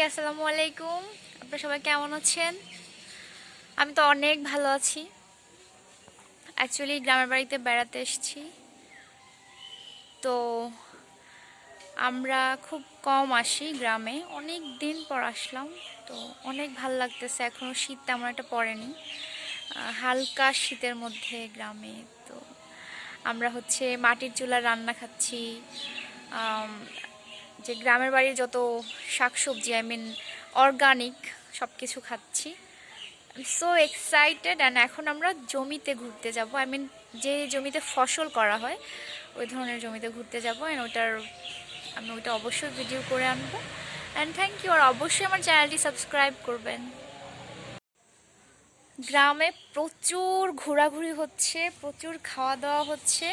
আসসালামু আলাইকুম। আপনারা সবাই কেমন আছেন? আমি তো অনেক ভালো আছি। অ্যাকচুয়ালি গ্রামের বাড়িতে বেড়াতে এসেছি, তো আমরা খুব কম আসি গ্রামে, অনেক দিন পর আসলাম। তো অনেক ভালো লাগতেছে। এখনও শীত তেমন একটা পড়েনি, হালকা শীতের মধ্যে গ্রামে। তো আমরা মাটির চুলার রান্না খাচ্ছি, যে গ্রামের বাড়ির যত শাকসবজি, অর্গানিক সব কিছু খাচ্ছি। So excited. অ্যান্ড এখন আমরা জমিতে ঘুরতে যাব, যে জমিতে ফসল করা হয় ওই ধরনের জমিতে ঘুরতে যাব। অ্যান্ড আমি ওইটা অবশ্যই ভিডিও করে আনবো। And thank you. আর অবশ্যই আমার চ্যানেলটি সাবস্ক্রাইব করবেন। গ্রামে প্রচুর ঘোরাঘুরি হচ্ছে, প্রচুর খাওয়া দাওয়া হচ্ছে।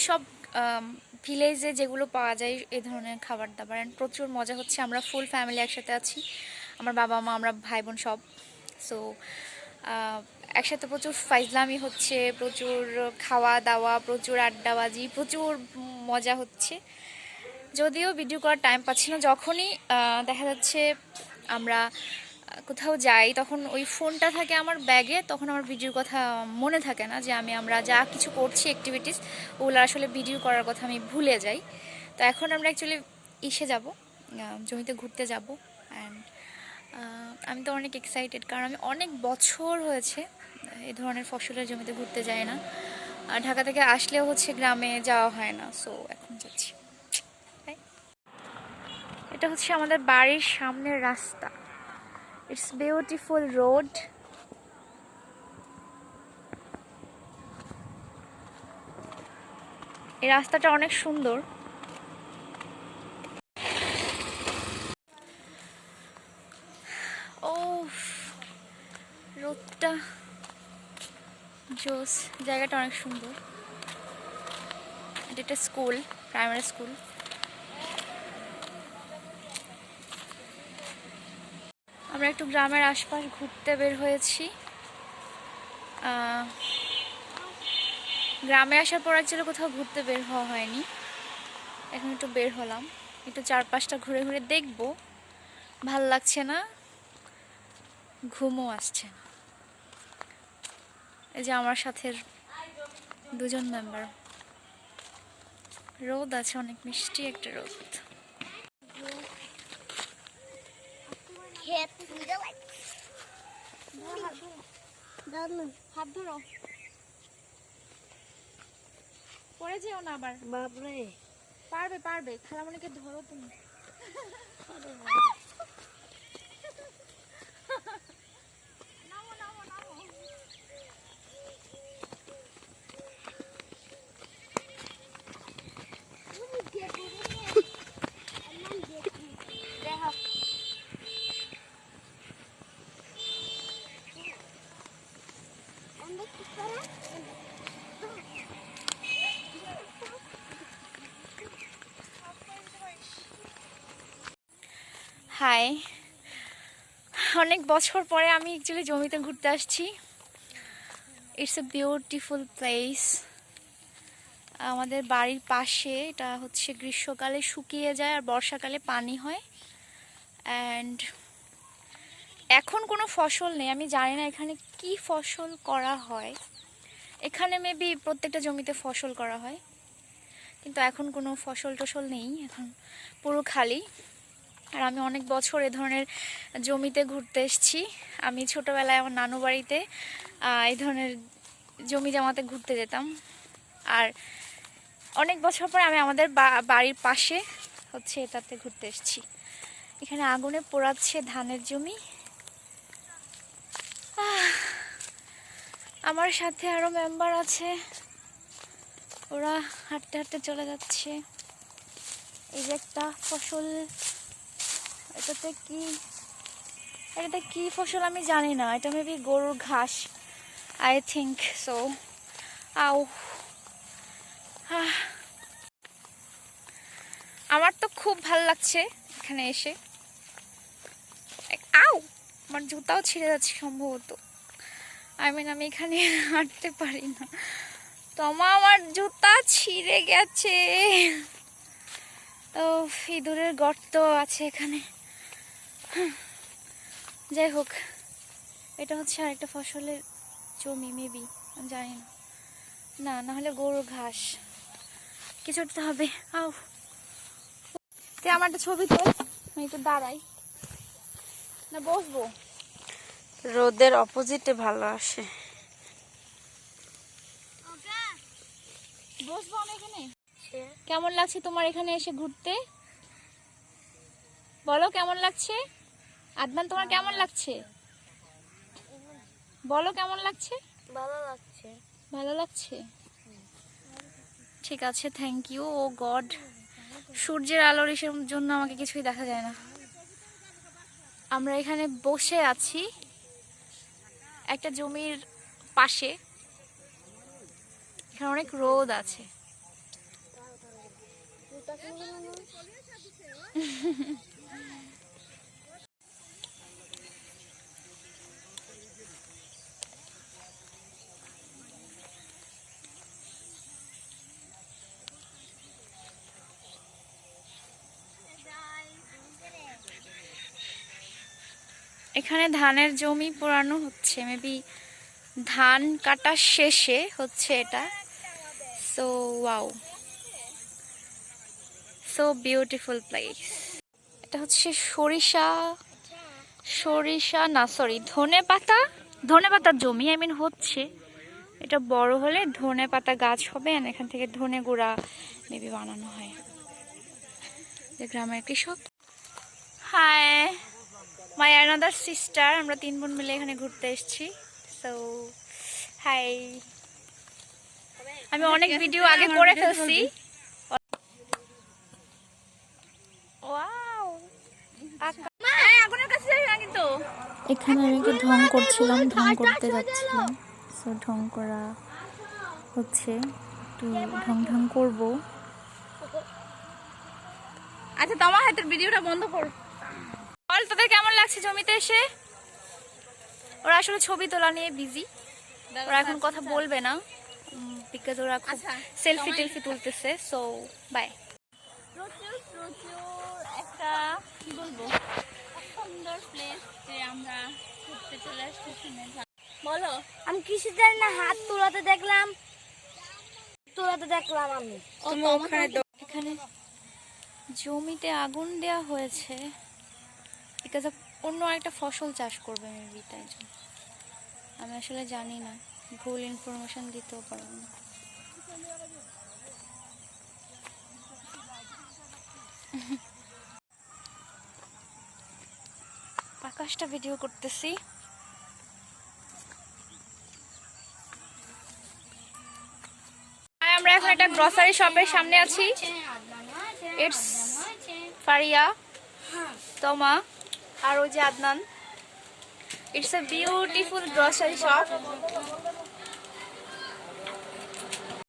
সব ভিলেজে যেগুলো পাওয়া যায় এই ধরনের খাবার দাবার। অ্যান্ড প্রচুর মজা হচ্ছে। আমরা ফুল ফ্যামিলি একসাথে আছি, আমার বাবা মা, আমরা ভাই বোন সব। সো একসাথে প্রচুর ফাইজলামি হচ্ছে, প্রচুর খাওয়া দাওয়া, প্রচুর আড্ডাবাজি, প্রচুর মজা হচ্ছে। যদিও ভিডিও করার টাইম পাচ্ছি না। যখনই দেখা যাচ্ছে আমরা কোথাও যাই, তখন ওই ফোনটা থাকে আমার ব্যাগে, তখন আমার ভিডিওর কথা মনে থাকে না, যে আমরা যা কিছু করছি অ্যাক্টিভিটিস, ওগুলো আসলে ভিডিও করার কথা আমি ভুলে যাই। তো এখন আমরা অ্যাকচুয়ালি যাব, জমিতে ঘুরতে যাব। অ্যান্ড আমি তো অনেক এক্সাইটেড, কারণ আমি অনেক বছর হয়েছে এই ধরনের ফসলের জমিতে ঘুরতে যাই না। আর ঢাকা থেকে আসলেও গ্রামে যাওয়া হয় না। সো এখন যাচ্ছি। এটা আমাদের বাড়ির সামনের রাস্তা। It's beautiful road. এই রাস্তাটা অনেক সুন্দর। ও, রোডটা জোস, জায়গাটা অনেক সুন্দর। এটা স্কুল, প্রাইমারি স্কুল। আমরা একটু গ্রামের আশপাশ ঘুরতে বের হয়েছি। গ্রামে আসার পর অ্যাকচুয়ালি কোথাও ঘুরতে বের হওয়া হয়নি। এখন একটু বের হলাম, একটু চারপাশটা ঘুরে ঘুরে দেখবো। ভাল লাগছে না, ঘুমও আসছে না। এই যে আমার সাথে দুজন মেম্বার। রোদ আছে, অনেক মিষ্টি একটা রোদ। হাত ধরো, পরে যেও না আবার। বাপরে, পারবে পারবে। খালামণিকে ধরো তুমি। হাই, অনেক বছর পরে আমি অ্যাকচুয়ালি জমিতে ঘুরতে আসছি। It's a beautiful place. আমাদের বাড়ির পাশে। এটা গ্রীষ্মকালে শুকিয়ে যায় আর বর্ষাকালে পানি হয়। অ্যান্ড এখন কোনো ফসল নেই, আমি জানি না এখানে কি ফসল করা হয়। এখানে মেবি প্রত্যেকটা জমিতে ফসল করা হয়, কিন্তু এখন কোনো ফসল টসল নেই, এখন পুরো খালি। আর আমি অনেক বছর এ ধরনের জমিতে ঘুরতে এসেছি। আমি ছোটোবেলায় আমার নানু বাড়িতে এই ধরনের জমি জমাতে ঘুরতে যেতাম। আর অনেক বছর পরে আমি আমাদের বাড়ির পাশে এটাতে ঘুরতে এসেছি। এখানে আগুনে পোড়াচ্ছে ধানের জমি। আমার সাথে আরো মেম্বার আছে, ওরা হাঁটতে হাঁটতে চলে যাচ্ছে। এই যে একটা ফসল, এটাতে কি ফসল আমি জানি না। এটা মেবি গরুর ঘাস, আই থিঙ্ক সো। আও, আমার তো খুব ভাল লাগছে এখানে এসে। আও, আমার জুতাও ছিঁড়ে যাচ্ছে সম্ভবত। আমি এখানে হাঁটতে পারি না। আমার জুতা ছিঁড়ে গেছে। ও, ইঁদুরের গর্ত আছে এখানে। যাই হোক, এটা হচ্ছে আরেকটা ফসলের জমি মেবি, আমি জানি না। না, না হলে গরুর ঘাস কিছু একটা হবে। আও, তুই আমার একটা ছবি তোল, আমি একটু দাঁড়াই, না বসবো? রোদের অপোজিটে ভালো আসে। বসবো আমি এখানে। কেমন লাগছে তোমার এখানে এসে ঘুরতে? বলো কেমন লাগছে? আদনান, তোমার কেমন লাগছে? বলো কেমন লাগছে? ভালো লাগছে। ভালো লাগছে, ঠিক আছে, থ্যাংক ইউ। ও গড, সূর্যের আলোর এসের জন্য আমাকে কিছুই দেখা যায় না। আমরা এখানে বসে আছি একটা জমির পাশে, এখানে অনেক রোদ আছে। এখানে ধানের জমি পোড়ানো হচ্ছে, মেবি ধান কাটা শেষে হচ্ছে এটা। So wow, so beautiful place. এটা হচ্ছে সরিষা না সরি ধনে পাতার জমি, আই মিন হচ্ছে। এটা বড় হলে ধনে পাতা গাছ হবে, আর এখান থেকে ধনে গুঁড়া মেবি বানানো হয়। গ্রামের কৃষক। হাই, মাই অ্যানাদার সিস্টার, আমরা 3 বোন মিলে এখানে ঘুরতে এসেছি। সো হাই, আমি অনেক ভিডিও আগে করে ফেলছি। এখানে আমি একটু ঢং করছিলাম, ঢং করতে যাচ্ছিলাম। সো ঢং করা হচ্ছে, একটু ঢং ঢং করবো। আচ্ছা তোমার হাতের ভিডিওটা বন্ধ করো। বল, তোদের কেমন লাগছে জমিতে এসে? ওরা আসলে ছবি তোলা নিয়ে বিজি, ওরা এখন কথা বলবে না, বিকজ ওরা খুব সেলফি টেলফি তুলতেছে। So bye. প্রচুর একটা কি বলবো সুন্দর প্লেস যে আমরা ঘুরতে চলে আসছি। বলো, আমি কিছু জানি না, হাত তোলাতে দেখলাম আমি। এখানে জমিতে আগুন দেয়া হয়েছে বিকজ অন্য একটা ফসল চাষ করবে মেবি, তাই জন্য। আমি আসলে জানি না, ভুল ইনফরমেশন দিতেও পারবো না। আকাশটা ভিডিও করতেছি। আমরা এখন একটা গ্রসারি শপের সামনে আছি। ইটস ফারিয়া, তোমা, আর ওই যে Adnan. It's a beautiful grocery shop.